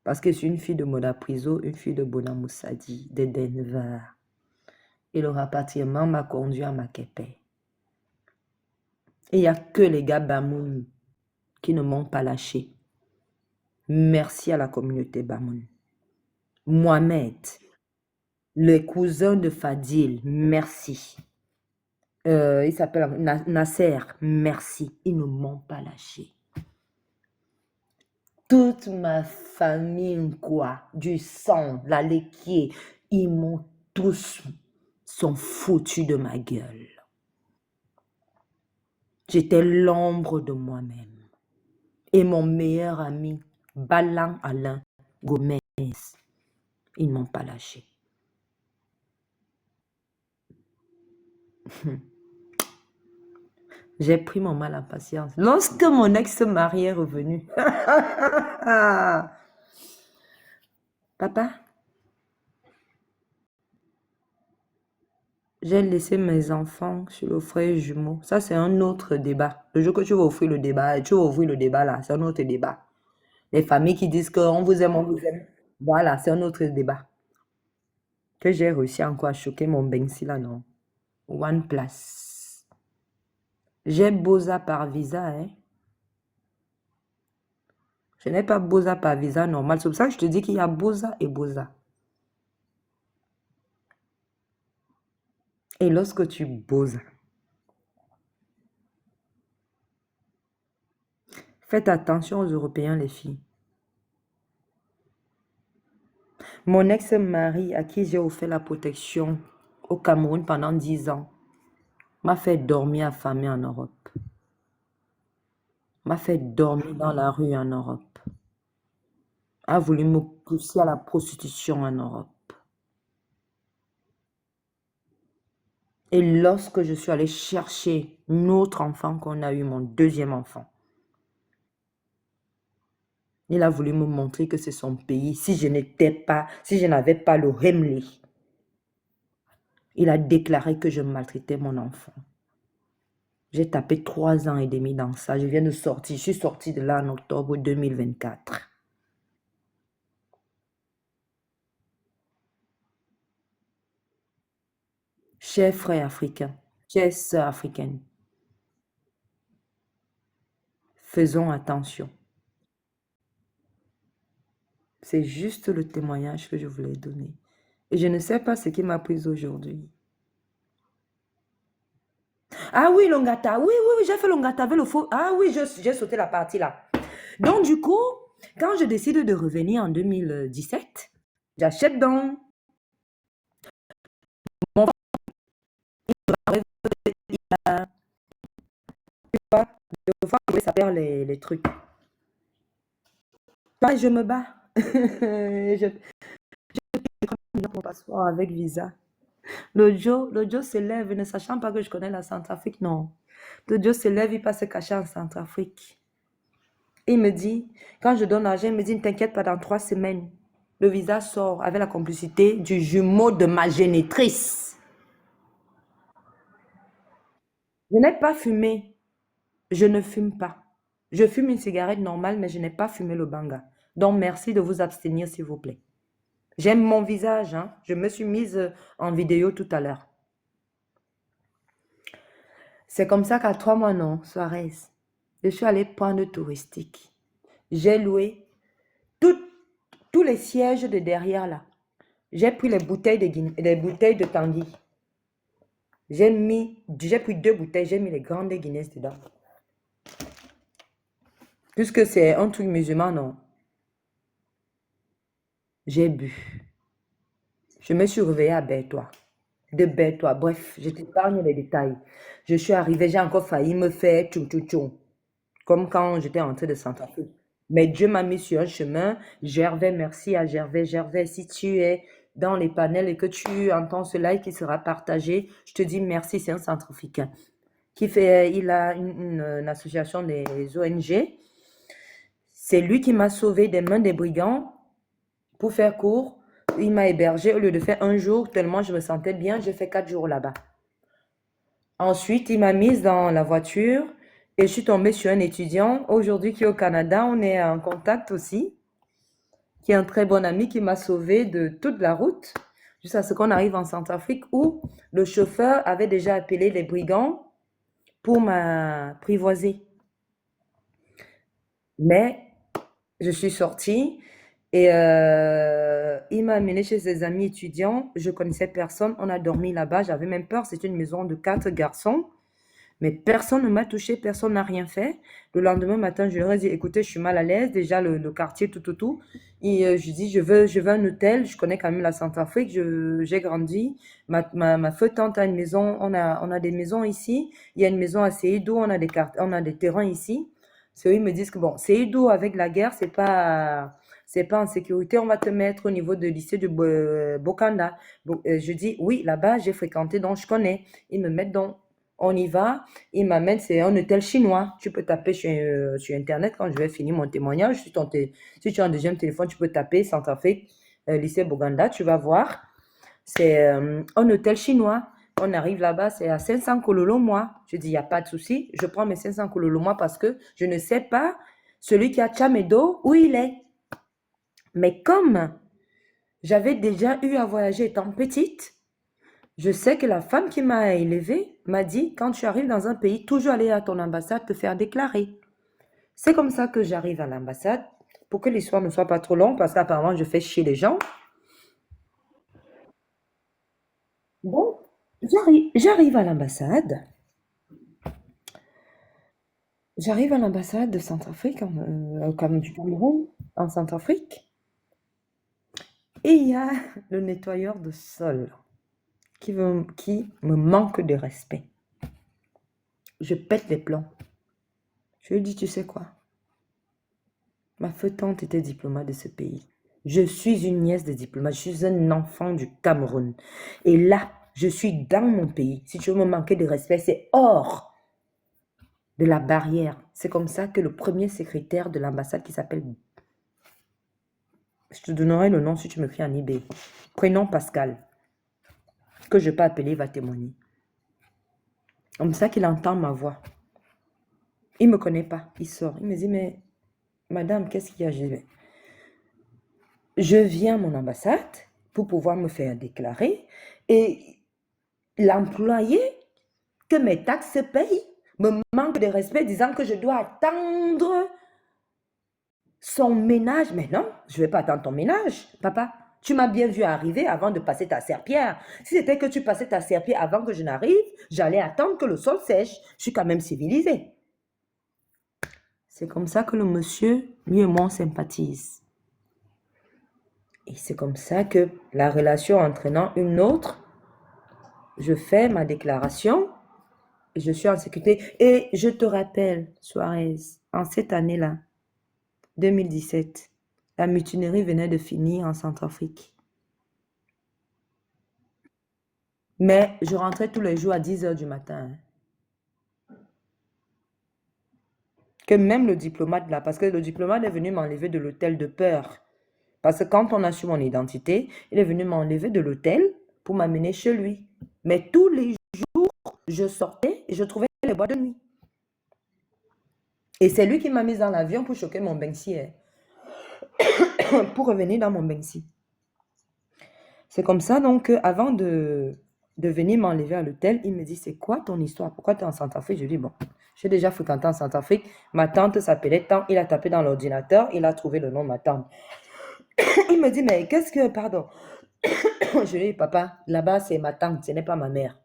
Parce que je suis une fille de Mona Priso, une fille de Bonamoussadi, de Denver. Et le rapatriement m'a conduit à Makepe. Et il n'y a que les gars Bamoun qui ne m'ont pas lâché. Merci à la communauté Bamoun. Mohamed, le cousin de Fadil, merci. Il s'appelle Nasser, merci. Ils ne m'ont pas lâché. Toute ma famille, quoi, du sang, la laitier, ils m'ont tous sont foutus de ma gueule. J'étais l'ombre de moi-même. Et mon meilleur ami, Balan Alain Gomez, ils ne m'ont pas lâché. J'ai pris mon mal en patience. Lorsque mon ex-mari est revenu, papa, j'ai laissé mes enfants sur le frère jumeau. Ça, c'est un autre débat. Le jour que tu vas ouvrir le débat, là, c'est un autre débat. Les familles qui disent qu'on vous aime, on vous aime. Voilà, c'est un autre débat. Que j'ai réussi encore à choquer mon Bensi là, non. One Place. J'ai Boza par visa, hein. Je n'ai pas Boza par visa normal. C'est pour ça que je te dis qu'il y a Boza et Boza. Et lorsque tu boses, faites attention aux Européens, les filles. Mon ex-mari, à qui j'ai offert la protection au Cameroun pendant 10 ans, m'a fait dormir affamé en Europe. M'a fait dormir dans la rue en Europe. A voulu me pousser à la prostitution en Europe. Et lorsque je suis allée chercher notre enfant qu'on a eu, mon deuxième enfant, il a voulu me montrer que c'est son pays. Si je n'avais pas le Remli, il a déclaré que je maltraitais mon enfant. J'ai tapé 3 ans et demi dans ça. Je viens de sortir. Je suis sortie de là en octobre 2024. Chers frères africains, chères sœurs africaines, faisons attention. C'est juste le témoignage que je voulais donner. Et je ne sais pas ce qui m'a pris aujourd'hui. Ah oui, Longata. Oui, j'ai fait Longata avec le faux. Ah oui, j'ai sauté la partie là. Donc, du coup, quand je décide de revenir en 2017, j'achète donc mon deux fois, ça perd les trucs. Je me bats. je pris mon passeport avec visa. Le Joe se lève, ne sachant pas que je connais la Centrafrique, non. Le Joe se lève, il passe se cacher en Centrafrique. Il me dit, quand je donne l'argent, il me dit, ne t'inquiète pas, dans 3 semaines, le visa sort avec la complicité du jumeau de ma génitrice. Je n'ai pas fumé. Je ne fume pas. Je fume une cigarette normale, mais je n'ai pas fumé le banga. Donc, merci de vous abstenir, s'il vous plaît. J'aime mon visage, hein. Je me suis mise en vidéo tout à l'heure. C'est comme ça qu'à 3 mois, non, Suarez, je suis allée prendre touristique. J'ai loué tous les sièges de derrière là. J'ai pris les bouteilles de Tanguy. J'ai pris 2 bouteilles, j'ai mis les grandes Guinness dedans. Puisque c'est un truc musulman, non. J'ai bu. Je me suis réveillée à Bertois. De Bertois. Bref, je t'épargne les détails. Je suis arrivée, j'ai encore failli me faire tchoum tchoum tchoum. Comme quand j'étais entrée de Centrafrique. Mais Dieu m'a mis sur un chemin. Gervais, merci à Gervais. Gervais, si tu es dans les panels et que tu entends ce live qui sera partagé, je te dis merci, c'est un centrafricain. Il a une association des ONG. C'est lui qui m'a sauvé des mains des brigands. Pour faire court, il m'a hébergé au lieu de faire 1 jour, tellement je me sentais bien, j'ai fait 4 jours là-bas. Ensuite, il m'a mise dans la voiture et je suis tombée sur un étudiant aujourd'hui qui est au Canada. On est en contact aussi, qui est un très bon ami qui m'a sauvé de toute la route jusqu'à ce qu'on arrive en Centrafrique où le chauffeur avait déjà appelé les brigands pour m'apprivoiser. Mais je suis sortie et il m'a amené chez ses amis étudiants. Je connaissais personne. On a dormi là-bas. J'avais même peur. C'est une maison de 4 garçons. Mais personne ne m'a touché, personne n'a rien fait. Le lendemain matin, je leur ai dit, écoutez, je suis mal à l'aise, déjà le quartier, tout, tout, tout. Et je dis, je veux un hôtel, je connais quand même la Centrafrique, j'ai grandi. Ma feu tante a une maison, on a des maisons ici. Il y a une maison à Séido, on a des terrains ici. C'est eux, ils me disent que bon, Séido, avec la guerre, c'est pas en sécurité, on va te mettre au niveau de lycée de Bokanda. Je dis, oui, là-bas, j'ai fréquenté, donc je connais. Ils me mettent dans, on y va. Il m'amène, c'est un hôtel chinois. Tu peux taper sur Internet quand je vais finir mon témoignage. Si tu as un deuxième téléphone, tu peux taper Centrafrique, lycée Boganda, tu vas voir. C'est un hôtel chinois. On arrive là-bas, c'est à 500 kololo mois. Je dis, il n'y a pas de souci. Je prends mes 500 kololo mois parce que je ne sais pas celui qui a Chamedo où il est. Mais comme j'avais déjà eu à voyager étant petite, je sais que la femme qui m'a élevée m'a dit, quand tu arrives dans un pays, toujours aller à ton ambassade te faire déclarer. C'est comme ça que j'arrive à l'ambassade, pour que l'histoire ne soit pas trop longue, parce qu'apparemment je fais chier les gens. Bon, j'arrive à l'ambassade. J'arrive à l'ambassade de Centrafrique, du Cameroun, en Centrafrique. Et il y a le nettoyeur de sol qui me manque de respect. Je pète les plombs. Je lui dis, tu sais quoi? Ma tante était diplomate de ce pays. Je suis une nièce de diplomate. Je suis un enfant du Cameroun. Et là, je suis dans mon pays. Si tu veux me manquer de respect, c'est hors de la barrière. C'est comme ça que le premier secrétaire de l'ambassade qui s'appelle... Je te donnerai le nom si tu me fais un eBay. Prénom Pascal, que je peux appeler, va témoigner. Comme ça qu'il entend ma voix. Il ne me connaît pas. Il sort. Il me dit, mais madame, qu'est-ce qu'il y a? Je viens à mon ambassade pour pouvoir me faire déclarer et l'employé que mes taxes payent me manque de respect disant que je dois attendre son ménage. Mais non, je ne vais pas attendre ton ménage, papa. Tu m'as bien vu arriver avant de passer ta serpillère. Si c'était que tu passais ta serpillère avant que je n'arrive, j'allais attendre que le sol sèche. Je suis quand même civilisée. C'est comme ça que le monsieur, lui et moi, on sympathise. Et c'est comme ça que la relation entraînant une autre, je fais ma déclaration et je suis en sécurité. Et je te rappelle, Suarez, en cette année-là, 2017, la mutinerie venait de finir en Centrafrique. Mais je rentrais tous les jours à 10 heures du matin. Que même le diplomate là, parce que le diplomate est venu m'enlever de l'hôtel de peur. Parce que quand on a su mon identité, il est venu m'enlever de l'hôtel pour m'amener chez lui. Mais tous les jours, je sortais et je trouvais les boîtes de nuit. Et c'est lui qui m'a mise dans l'avion pour choquer mon Banksy, pour revenir dans mon Banksy. C'est comme ça, donc, avant de venir m'enlever à l'hôtel, il me dit, c'est quoi ton histoire? Pourquoi tu es en Centrafrique? Je lui dis, bon, j'ai déjà fréquenté en Centrafrique. Ma tante s'appelait tant. Il a tapé dans l'ordinateur, il a trouvé le nom de ma tante. Il me dit, mais qu'est-ce que, pardon? Je lui dis, papa, là-bas, c'est ma tante, ce n'est pas ma mère.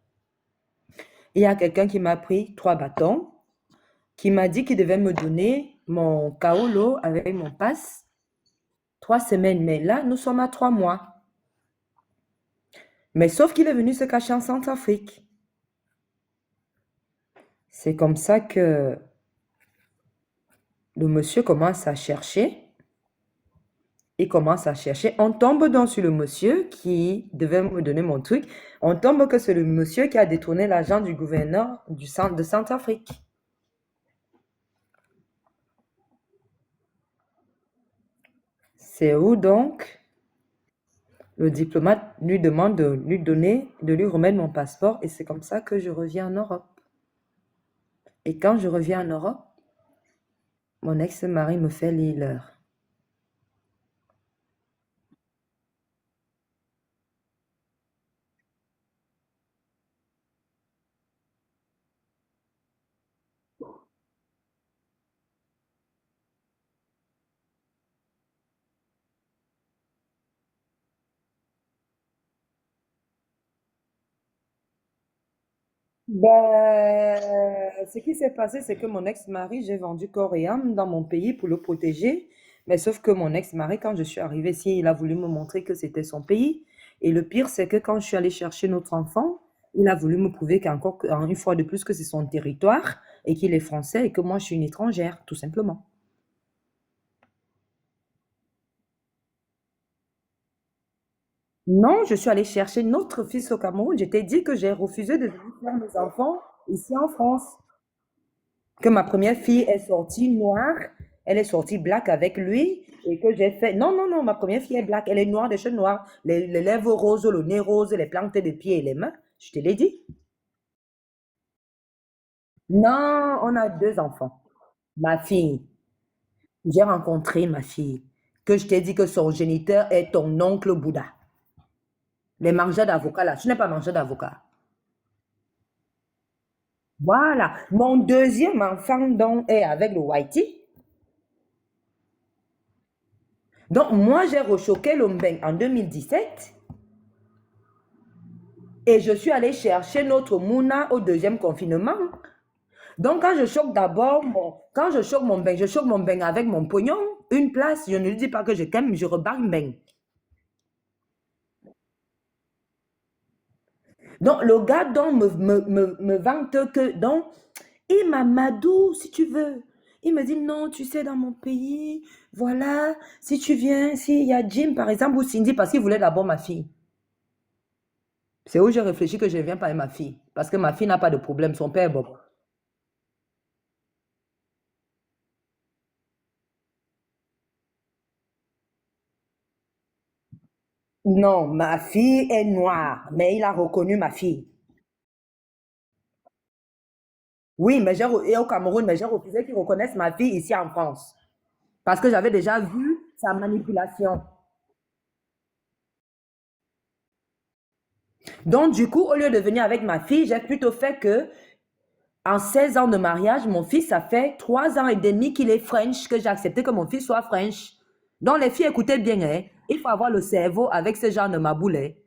Il y a quelqu'un qui m'a pris 3 bâtons, qui m'a dit qu'il devait me donner mon kaolo avec mon passe 3 semaines. Mais là, nous sommes à 3 mois. Mais sauf qu'il est venu se cacher en Centrafrique. C'est comme ça que le monsieur commence à chercher. Il commence à chercher. On tombe donc sur le monsieur qui devait me donner mon truc. On tombe que c'est le monsieur qui a détourné l'argent du gouverneur du centre de Centrafrique. C'est où donc le diplomate lui demande de lui donner, de lui remettre mon passeport et c'est comme ça que je reviens en Europe. Et quand je reviens en Europe, mon ex-mari me fait lire l'heure. Ce qui s'est passé, c'est que mon ex-mari, j'ai vendu corps et âme dans mon pays pour le protéger. Mais sauf que mon ex-mari, quand je suis arrivée ici, il a voulu me montrer que c'était son pays. Et le pire, c'est que quand je suis allée chercher notre enfant, il a voulu me prouver qu'encore une fois de plus que c'est son territoire et qu'il est français et que moi je suis une étrangère, tout simplement. Non, je suis allée chercher notre fils au Cameroun. Je t'ai dit que j'ai refusé de venir faire mes enfants ici en France. Que ma première fille est sortie noire, elle est sortie black avec lui, et que j'ai fait. Non, non, non, ma première fille est black, elle est noire, des cheveux noirs, les lèvres roses, le nez rose, les plantes des pieds et les mains. Je te l'ai dit. Non, on a deux enfants. Ma fille, j'ai rencontré ma fille, que je t'ai dit que son géniteur est ton oncle Bouddha. Les mangeurs d'avocat là, tu n'es pas mangeur d'avocat. Voilà, mon deuxième enfant donc est avec le Whitey. Donc moi j'ai rechoqué l'Ombeng en 2017 et je suis allée chercher notre Mouna au deuxième confinement. Donc quand je choque d'abord, quand je choque mon Beng avec mon pognon, une place, je ne lui dis pas que je t'aime, je rebarre Beng. Donc le gars donc me vante que, donc, il m'a madou si tu veux. Il me dit non, tu sais, dans mon pays, voilà, si tu viens, s'il y a Jim par exemple ou Cindy, parce qu'il voulait d'abord ma fille. C'est où j'ai réfléchi que je viens pas avec ma fille. Parce que ma fille n'a pas de problème, son père est bon. Non, ma fille est noire, mais il a reconnu ma fille. Oui, mais et au Cameroun, mais j'ai refusé qu'ils reconnaissent ma fille ici en France. Parce que j'avais déjà vu sa manipulation. Donc, du coup, au lieu de venir avec ma fille, j'ai plutôt fait que, en 16 ans de mariage, mon fils, ça fait 3 ans et demi qu'il est French, que j'ai accepté que mon fils soit French. Donc, les filles, écoutez bien, hein, il faut avoir le cerveau avec ce genre de maboulet.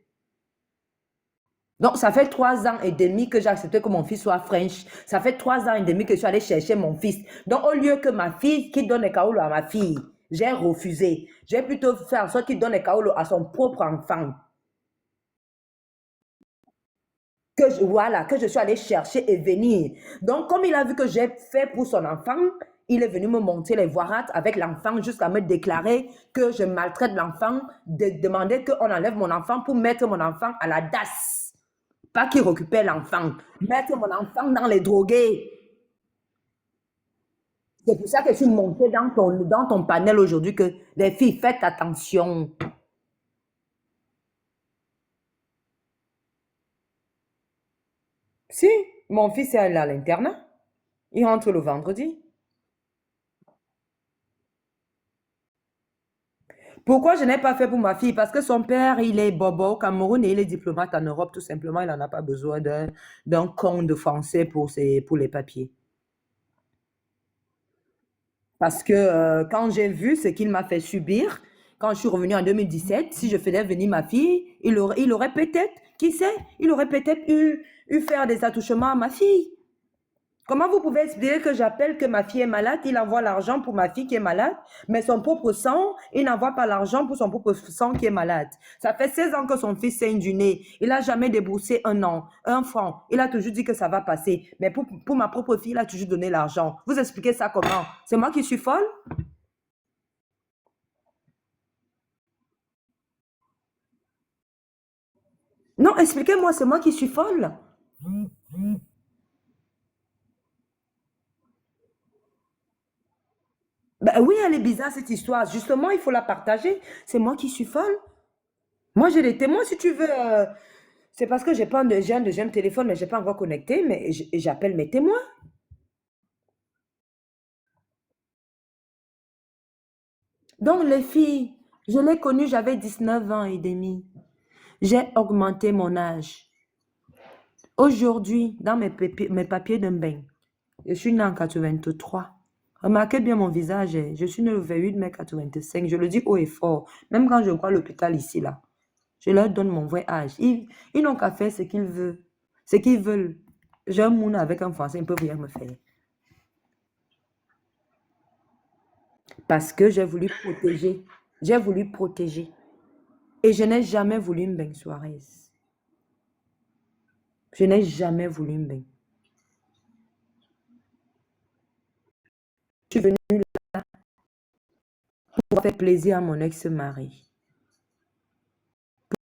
Donc, ça fait 3 ans et demi que j'ai accepté que mon fils soit French. Ça fait 3 ans et demi que je suis allée chercher mon fils. Donc, au lieu que ma fille qui donne les kaoulos à ma fille, j'ai refusé. J'ai plutôt fait en sorte qu'il donne les kaoulos à son propre enfant. Voilà, que je suis allée chercher et venir. Donc, comme il a vu que j'ai fait pour son enfant, il est venu me monter les voirates avec l'enfant jusqu'à me déclarer que je maltraite l'enfant, de demander qu'on enlève mon enfant pour mettre mon enfant à la DAS. Pas qu'il récupère l'enfant, mettre mon enfant dans les drogués. C'est pour ça que je suis montée dans ton panel aujourd'hui que les filles, faites attention. Si, mon fils est allé à l'internat. Il rentre le vendredi. Pourquoi je n'ai pas fait pour ma fille? Parce que son père, il est bobo au Cameroun et il est diplomate en Europe, tout simplement. Il n'en a pas besoin d'un con de français pour les papiers. Parce que quand j'ai vu ce qu'il m'a fait subir, quand je suis revenue en 2017, si je faisais venir ma fille, il aurait peut-être, qui sait, il aurait peut-être eu faire des attouchements à ma fille. Comment vous pouvez expliquer que j'appelle que ma fille est malade, il envoie l'argent pour ma fille qui est malade, mais son propre sang, il n'envoie pas l'argent pour son propre sang qui est malade. Ça fait 16 ans que son fils saigne du nez. Il n'a jamais déboursé un franc. Il a toujours dit que ça va passer. Mais pour ma propre fille, il a toujours donné l'argent. Vous expliquez ça comment? C'est moi qui suis folle? Non, expliquez-moi, c'est moi qui suis folle. Ben oui, elle est bizarre cette histoire. Justement, il faut la partager. C'est moi qui suis folle. Moi, j'ai des témoins si tu veux. C'est parce que j'ai un deuxième téléphone, mais je n'ai pas encore connecté, mais j'appelle mes témoins. Donc, les filles, je l'ai connue, j'avais 19 ans et demi. J'ai augmenté mon âge. Aujourd'hui, dans mes papiers de bain, je suis née en 83. Remarquez bien mon visage, hein. Je suis née le 28 mai 85. Je le dis haut et fort. Même quand je vois l'hôpital ici, là, je leur donne mon vrai âge. Ils n'ont qu'à faire ce qu'ils veulent. Ce qu'ils veulent. J'ai un mouna avec un Français, ils ne peuvent rien me faire. Parce que j'ai voulu protéger. J'ai voulu protéger. Et je n'ai jamais voulu une baigne Suarez. Je n'ai jamais voulu une baigne. Je suis venue pour faire plaisir à mon ex-mari.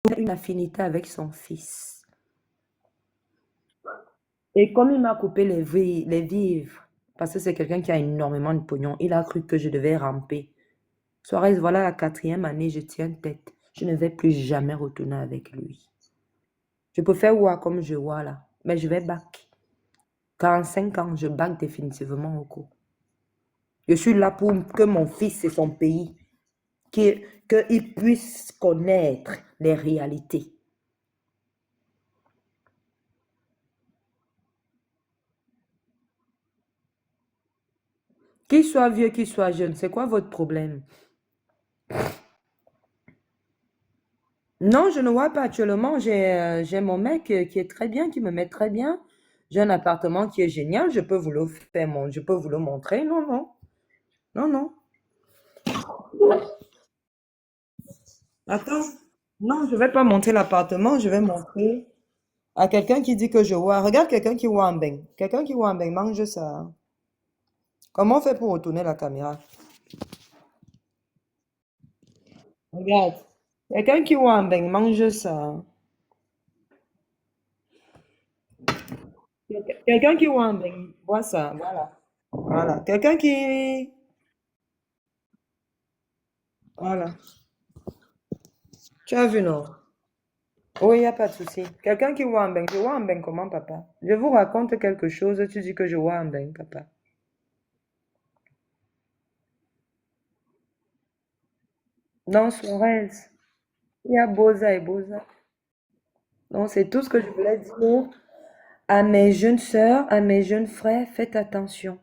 Pour une affinité avec son fils. Et comme il m'a coupé les vivres, parce que c'est quelqu'un qui a énormément de pognon, il a cru que je devais ramper. Suarez, voilà la 4e année, je tiens tête. Je ne vais plus jamais retourner avec lui. Je peux faire voir comme je vois là, mais je vais back. 45 ans, je back définitivement au cours. Je suis là pour que mon fils et son pays, qu'il puisse connaître les réalités. Qu'il soit vieux, qu'il soit jeune, c'est quoi votre problème? Non, je ne vois pas actuellement. J'ai mon mec qui est très bien, qui me met très bien. J'ai un appartement qui est génial. Je peux vous le faire, je peux vous le montrer. Non, non, non, non. Attends. Non, je vais pas montrer l'appartement. Je vais montrer à quelqu'un qui dit que je vois. Regarde quelqu'un qui voit un beigne. Quelqu'un qui voit un beigne, mange ça. Comment on fait pour retourner la caméra? Regarde. Quelqu'un qui voit un beigne, mange ça. Quelqu'un qui voit un beigne, voit ça. Voilà. Voilà. Quelqu'un qui... Voilà. Tu as vu, non? Oui, il n'y a pas de souci. Quelqu'un qui voit un bain. Je vois un bain comment, papa? Je vous raconte quelque chose, tu dis que je vois un bain, papa. Non, Suarez. Il y a Boza et Boza. Non, c'est tout ce que je voulais dire à mes jeunes sœurs, à mes jeunes frères. Faites attention.